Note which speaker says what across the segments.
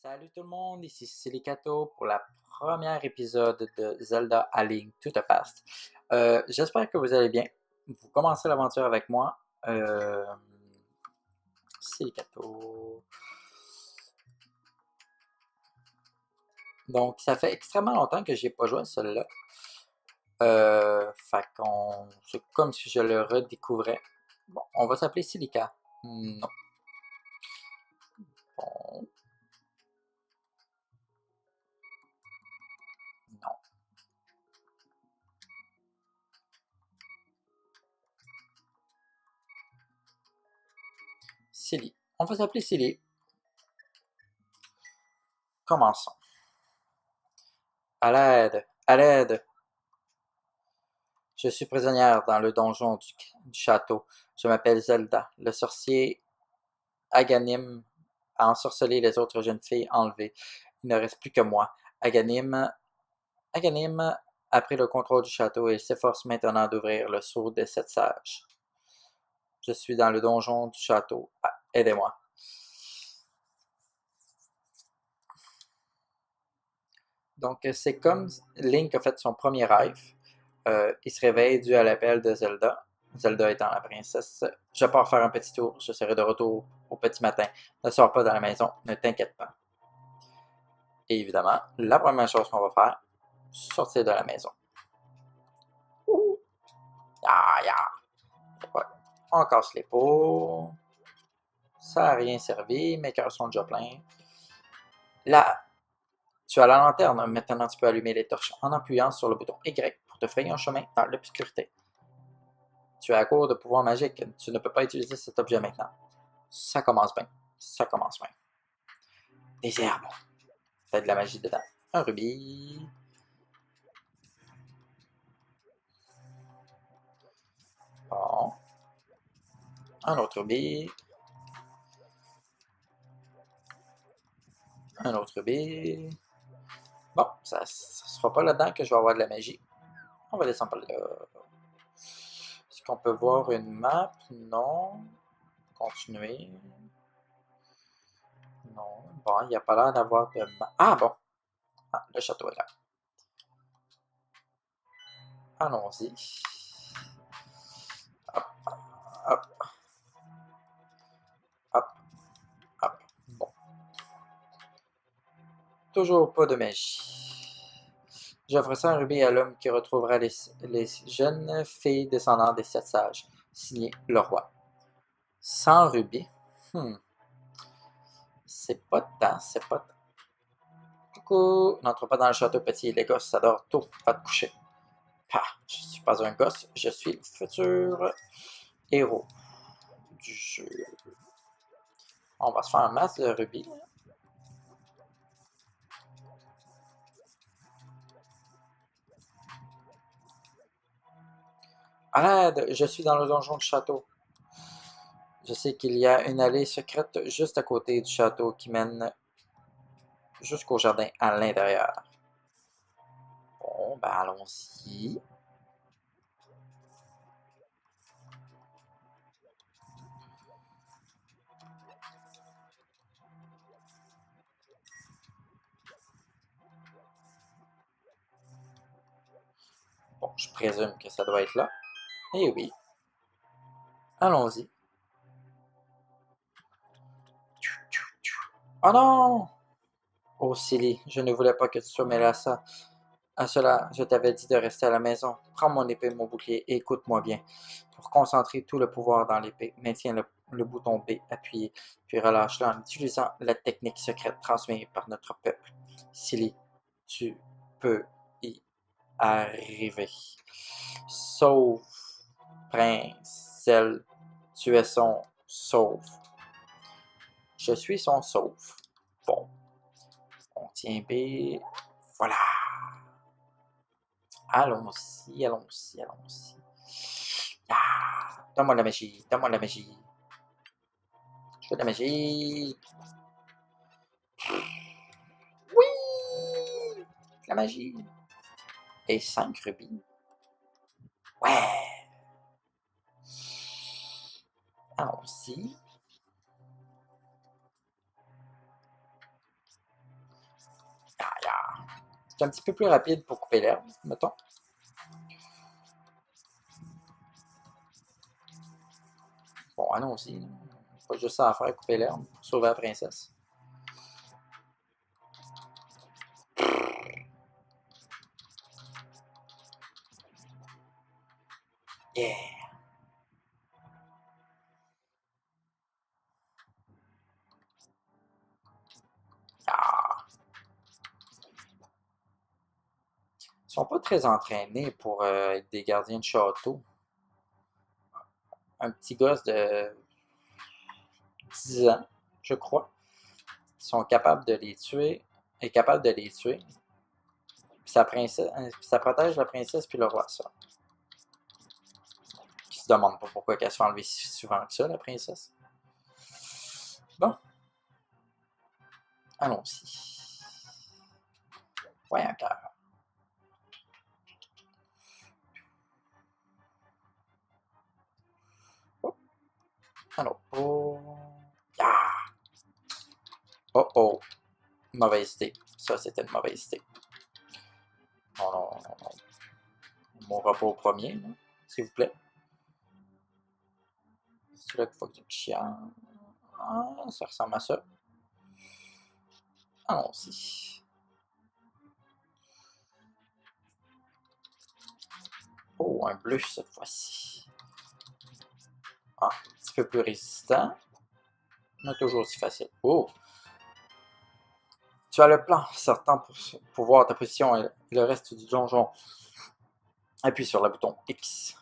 Speaker 1: Salut tout le monde, ici Silicato pour la première épisode de Zelda A Link to the Past. J'espère que vous allez bien. Vous commencez l'aventure avec moi. Silicato. Donc, ça fait extrêmement longtemps que j'ai pas joué à celui-là. Fait qu'on. C'est comme si je le redécouvrais. Bon, on va s'appeler Silica. Non. Bon, non. Silly. On va s'appeler Silly. Commençons. À l'aide! À l'aide! Je suis prisonnière dans le donjon du château. Je m'appelle Zelda. Le sorcier Aghanim a ensorcelé les autres jeunes filles enlevées. Il ne reste plus que moi. Aghanim a pris le contrôle du château et il s'efforce maintenant d'ouvrir le sceau des sept sages. Je suis dans le donjon du château. Aidez-moi. Donc, c'est comme Link a fait son premier rêve. Il se réveille dû à l'appel de Zelda. Zelda étant la princesse. Je pars faire un petit tour. Je serai de retour au petit matin. Ne sors pas de la maison. Ne t'inquiète pas. Et évidemment, la première chose qu'on va faire, sortir de la maison. Ouh! Ya, ya. Ouais. On casse les pots. Ça n'a rien servi. Mes cœurs sont déjà pleins. Là, tu as la lanterne. Maintenant, tu peux allumer les torches en appuyant sur le bouton Y pour te frayer un chemin dans l'obscurité. Tu es à court de pouvoirs magiques. Tu ne peux pas utiliser cet objet maintenant. Ça commence bien. Ça commence bien. Des herbes. T'as de la magie dedans. Un rubis. Bon. Un autre rubis. Un autre rubis. Bon, ça ne sera pas là-dedans que je vais avoir de la magie. On va descendre par là. Est-ce qu'on peut voir une map? Non. Continuer. Non. Bon, il n'y a pas l'air d'avoir de map. Ah bon. Ah, le château est là. Allons-y. Hop, hop, hop, hop. Bon. Toujours pas de magie. J'offre 100 rubis à l'homme qui retrouvera les jeunes filles descendant des sept sages. Signé le roi. 100 rubis. C'est pas de temps, c'est pas de temps. Coucou, n'entre pas dans le château petit, les gosses s'adorent tôt, va te coucher. Ah, je suis pas un gosse, je suis le futur héros du jeu. On va se faire un masse de rubis. À l'aide, je suis dans le donjon du château. Je sais qu'il y a une allée secrète juste à côté du château qui mène jusqu'au jardin à l'intérieur. Bon, ben allons-y. Bon, je présume que ça doit être là. Eh oui. Allons-y. Oh non! Oh Silly, je ne voulais pas que tu sois mêlé à ça. À cela, je t'avais dit de rester à la maison. Prends mon épée et mon bouclier et écoute-moi bien. Pour concentrer tout le pouvoir dans l'épée, maintiens le bouton B appuyé, puis relâche-le en utilisant la technique secrète transmise par notre peuple. Silly, tu peux y arriver. Sauve, prince, celle, tu es son sauve. Je suis son sauve. Bon, on tient B. Voilà. Allons-y, allons-y, allons-y. Ah, donne-moi la magie, donne-moi la magie. Je veux de la magie. Oui! La magie. Et 5 rubis. Ouais! Allons-y. C'est un petit peu plus rapide pour couper l'herbe, mettons. Bon, allons-y. Pas juste ça à faire, couper l'herbe pour sauver la princesse. Yeah! Ah! Ils sont pas très entraînés pour être des gardiens de château. Un petit gosse de 10 ans, je crois, qui sont capables de les tuer, est capable de les tuer. Puis sa princesse, puis ça protège la princesse puis le roi, ça. Qui se demande pas pourquoi elle se fait enlever si souvent que ça, la princesse. Bon, allons-y. Ouais, un cœur. Oh, alors, oh. Ah! Oh oh, mauvaise idée. Ça, c'était une mauvaise idée. Non, non, non, non. On mourra pas au premier, s'il vous plaît. C'est là qu'il faut que tu chiens. Ah, ça ressemble à ça. Allons-y. Oh, un bleu cette fois-ci. Ah, un petit peu plus résistant, mais toujours aussi facile. Oh! Tu as le plan sortant pour voir ta position et le reste du donjon. Appuie sur le bouton X.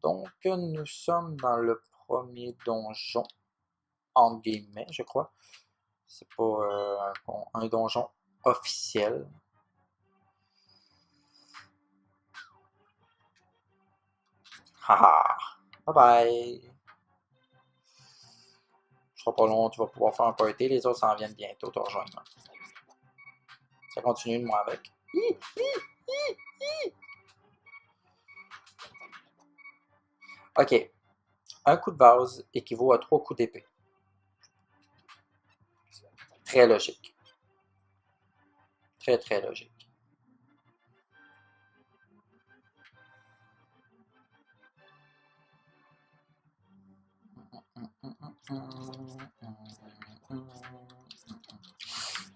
Speaker 1: Donc, nous sommes dans le premier donjon, entre guillemets, je crois. C'est pas un donjon officiel. Haha! Bye bye! Ce sera pas long, tu vas pouvoir faire un party. Les autres s'en viennent bientôt te rejoindre. Ça continue de moi avec. Ok. Un coup de vase équivaut à 3 coups d'épée. Très logique. Très, très logique.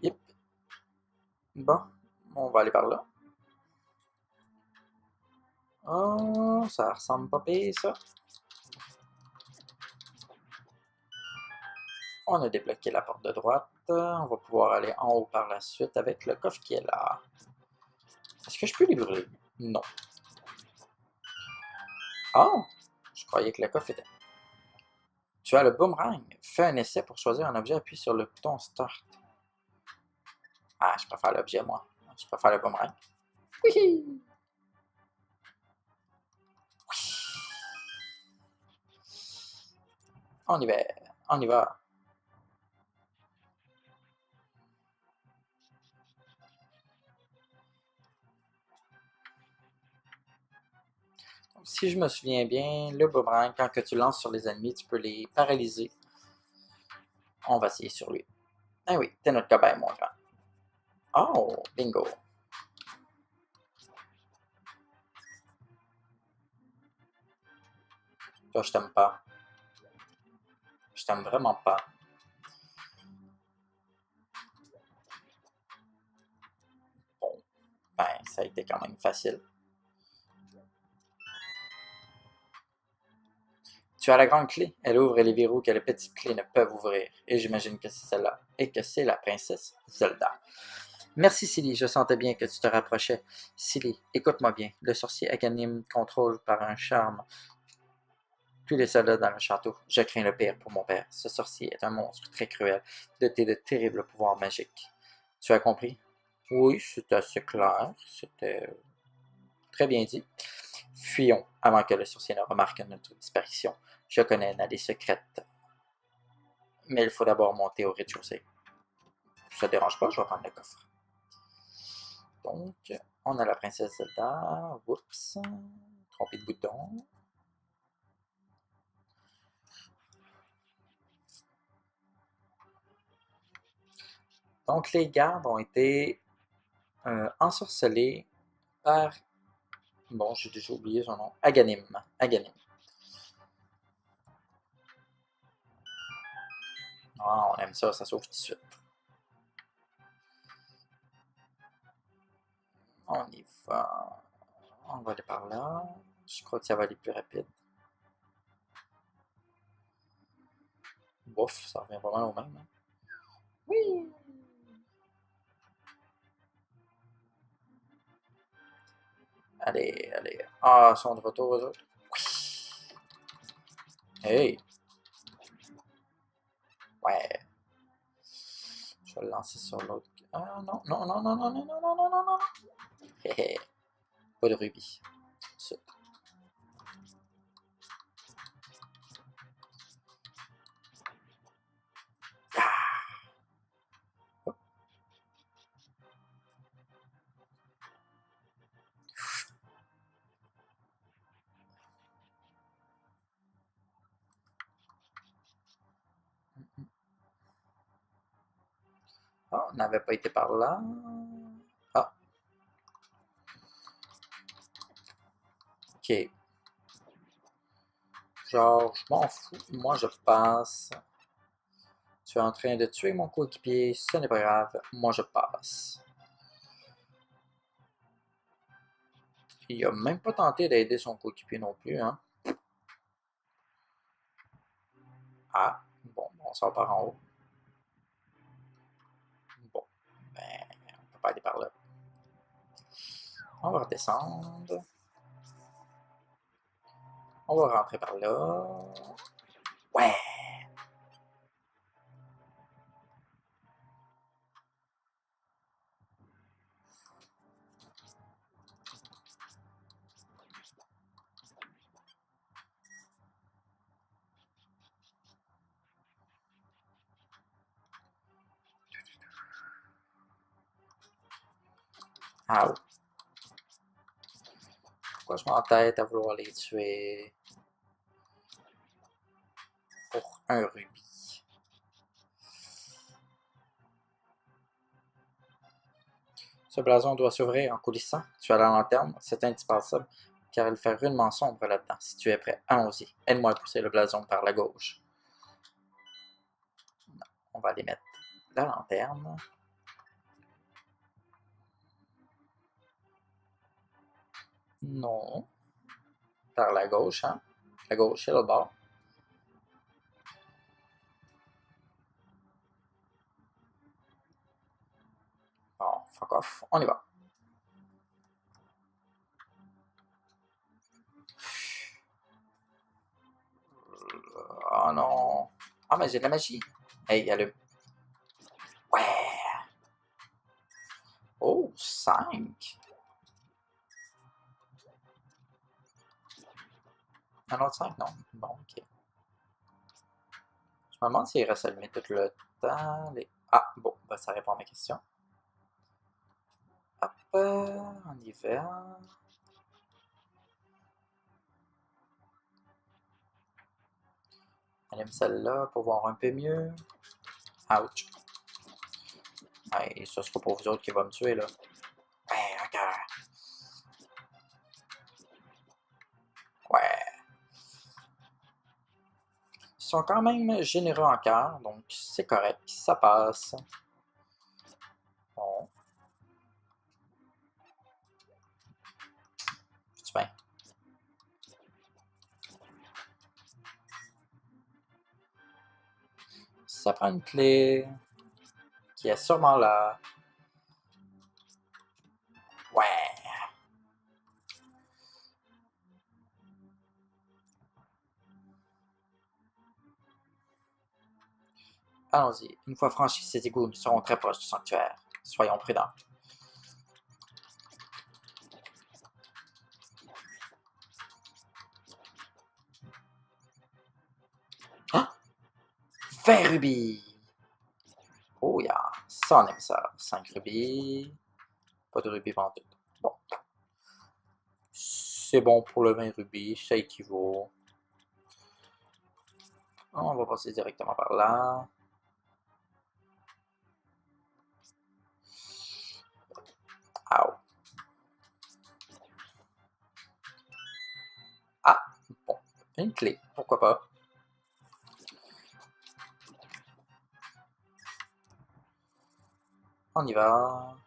Speaker 1: Yep. Bon, on va aller par là. Oh, ça ressemble pas pire, ça. On a débloqué la porte de droite. On va pouvoir aller en haut par la suite avec le coffre qui est là. Est-ce que je peux les brûler? Non. Oh! Je croyais que le coffre était... Tu as le boomerang. Fais un essai pour choisir un objet. Appuie sur le bouton Start. Ah, je préfère l'objet, moi. Je préfère le boomerang. Oui! On y va. On y va. Si je me souviens bien, le boomerang, quand que tu lances sur les ennemis, tu peux les paralyser. On va essayer sur lui. Ah oui, t'es notre cobaye, mon grand. Oh, bingo. Toi, je t'aime pas. Je t'aime vraiment pas. Bon, ben, ça a été quand même facile. Tu as la grande clé. Elle ouvre les verrous que les petites clés ne peuvent ouvrir. Et j'imagine que c'est celle-là. Et que c'est la princesse Zelda. Merci, Silly. Je sentais bien que tu te rapprochais. Silly, écoute-moi bien. Le sorcier Aganim contrôle par un charme tous les soldats dans le château. Je crains le pire pour mon père. Ce sorcier est un monstre très cruel, doté de terribles pouvoirs magiques. Tu as compris? Oui, c'est assez clair. C'était très bien dit. Fuyons avant que le sorcier ne remarque notre disparition. Je connais une allée secrète. Mais il faut d'abord monter au rez-de-chaussée. Ça ne dérange pas, je vais prendre le coffre. Donc, on a la princesse Zelda. Oups. Trompé de bouton. Donc les gardes ont été ensorcelés par... Bon, j'ai déjà oublié son nom. Aganim. Aganim. Ah, on aime ça, ça sauve tout de suite. On y va. On va aller par là. Je crois que ça va aller plus rapide. Bouf, ça revient pas mal au même. Hein. Oui! Allez, allez. Ah, ils sont de retour, eux autres. Oui! Hey! Ouais! Je vais le lancer sur l'autre. Ah, non, non, non, non, non, non, non, non, non, non, non. Hé hé. Pas de rubis. Ça. Ah! Ah, on n'avait pas été par là. Ah, ok. Genre, je m'en fous. Moi, je passe. Tu es en train de tuer mon coéquipier. Ce n'est pas grave. Moi, je passe. Il a même pas tenté d'aider son coéquipier non plus, hein. Ah, bon, on sort par en haut. Bon, ben, on peut pas aller par là. On va redescendre. On va rentrer par là. Ouais! Ah, pourquoi je m'entête à vouloir les tuer pour un rubis? Ce blason doit s'ouvrir en coulissant. Tu as la lanterne, c'est indispensable, car il fait rudement sombre là-dedans. Si tu es prêt, allons-y. Aide-moi à pousser le blason par la gauche. On va aller mettre la lanterne. Non. Par la gauche, hein? La gauche, c'est le bord. Bon, fuck off. On y va. Oh non. Ah, mais j'ai de la magie. Hey, allume. Ouais. Oh, 5. Un autre 5, non? Bon, ok. Je me demande s'il reste allumé tout le temps. Ah, bon, ben, ça répond à ma question. Hop, on y va. Allume celle-là pour voir un peu mieux. Ouch. Ouais, ça sera pour vous autres qui va me tuer, là. Ouais, un cœur. Ouais. Ils sont quand même généreux en cœur, donc c'est correct, ça passe. Bon. Tu bien. Ça prend une clé qui est sûrement là. Ouais. Allons-y. Une fois franchis ces égouts, nous serons très proches du sanctuaire. Soyons prudents. Ah! 20 rubis! Oh yeah! Ça, on aime ça. 5 rubis. Pas de rubis vendu. Bon. C'est bon pour le 20 rubis, ça équivaut. On va passer directement par là. Une clé, pourquoi pas. On y va.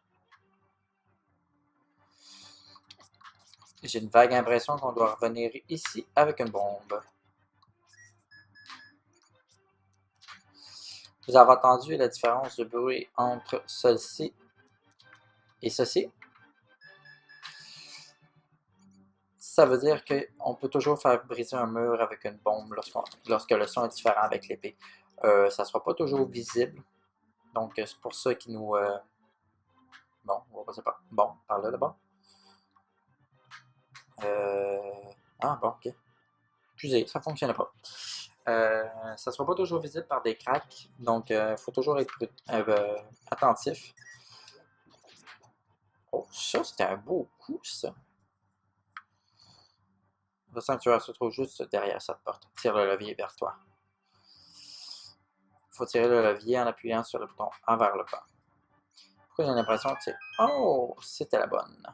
Speaker 1: J'ai une vague impression qu'on doit revenir ici avec une bombe. Vous avez entendu la différence de bruit entre ceci et ceci? Ça veut dire qu'on peut toujours faire briser un mur avec une bombe lorsque le son est différent avec l'épée. Ça ne sera pas toujours visible. Donc, c'est pour ça qu'il nous... Bon, on va passer par... Bon, par là, d'abord. Ah, bon, ok. Excusez, ça ne fonctionnait pas. Ça ne sera pas toujours visible par des cracks. Donc, il faut toujours être attentif. Oh, ça, c'était un beau coup, ça. Le sanctuaire se trouve juste derrière cette porte. Tire le levier vers toi. Il faut tirer le levier en appuyant sur le bouton envers le bas. Pourquoi j'ai l'impression que c'est... Oh, c'était la bonne.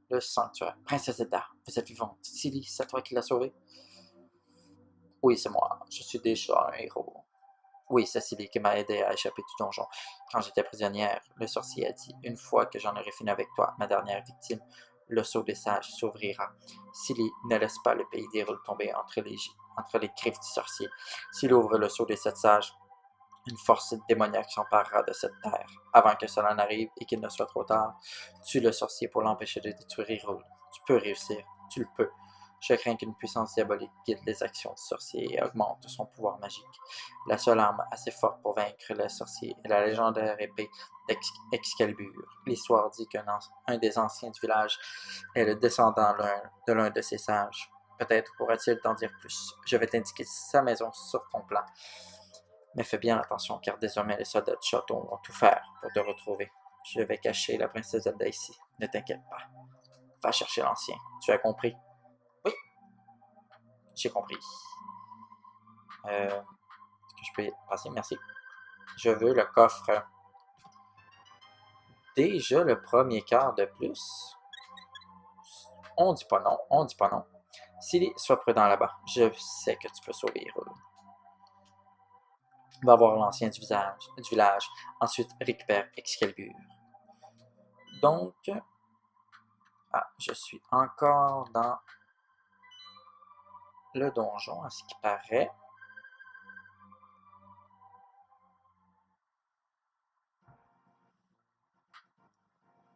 Speaker 1: Le sanctuaire. Princesse Zelda, vous êtes vivante. Silly, c'est toi qui l'as sauvée? Oui, c'est moi. Je suis déjà un héros. Oui, c'est Silly qui m'a aidé à échapper du donjon. Quand j'étais prisonnière, le sorcier a dit, une fois que j'en aurai fini avec toi, ma dernière victime, le sceau des sages s'ouvrira. Silly ne laisse pas le pays d'Hyrule tomber entre les griffes du sorcier. S'il ouvre le sceau des sept sages, une force démoniaque s'emparera de cette terre. Avant que cela n'arrive et qu'il ne soit trop tard, tue le sorcier pour l'empêcher de détruire Hyrule. Tu peux réussir, tu le peux. Je crains qu'une puissance diabolique guide les actions du sorcier et augmente son pouvoir magique. La seule arme assez forte pour vaincre le sorcier est la légendaire épée d'Excalibur. L'histoire dit qu'un des anciens du village est le descendant de l'un de ses sages. Peut-être pourra-t-il t'en dire plus. Je vais t'indiquer sa maison sur ton plan. Mais fais bien attention, car désormais les soldats du château vont tout faire pour te retrouver. Je vais cacher la princesse Zelda ici. Ne t'inquiète pas. Va chercher l'ancien. Tu as compris? Oui, j'ai compris. Est-ce que je peux y passer? Merci. Je veux le coffre. Déjà le premier quart de plus. On dit pas non, on dit pas non. Silly, sois prudent là-bas. Je sais que tu peux sauver Hyrule. Va voir l'ancien du village. Ensuite, récupère Excalibur. Donc, je suis encore dans le donjon, à ce qui paraît.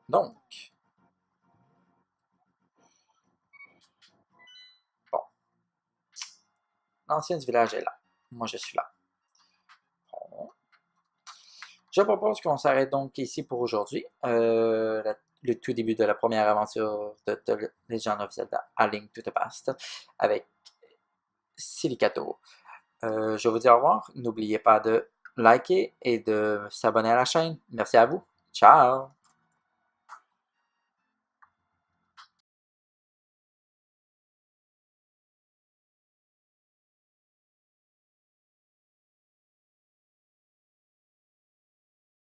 Speaker 1: Donc, bon, l'ancien du village est là. Moi, je suis là. Bon. Je propose qu'on s'arrête donc ici pour aujourd'hui. Le tout début de la première aventure de The Legend of Zelda A Link to the Past avec Silicato. Je vous dis au revoir. N'oubliez pas de liker et de s'abonner à la chaîne. Merci à vous. Ciao!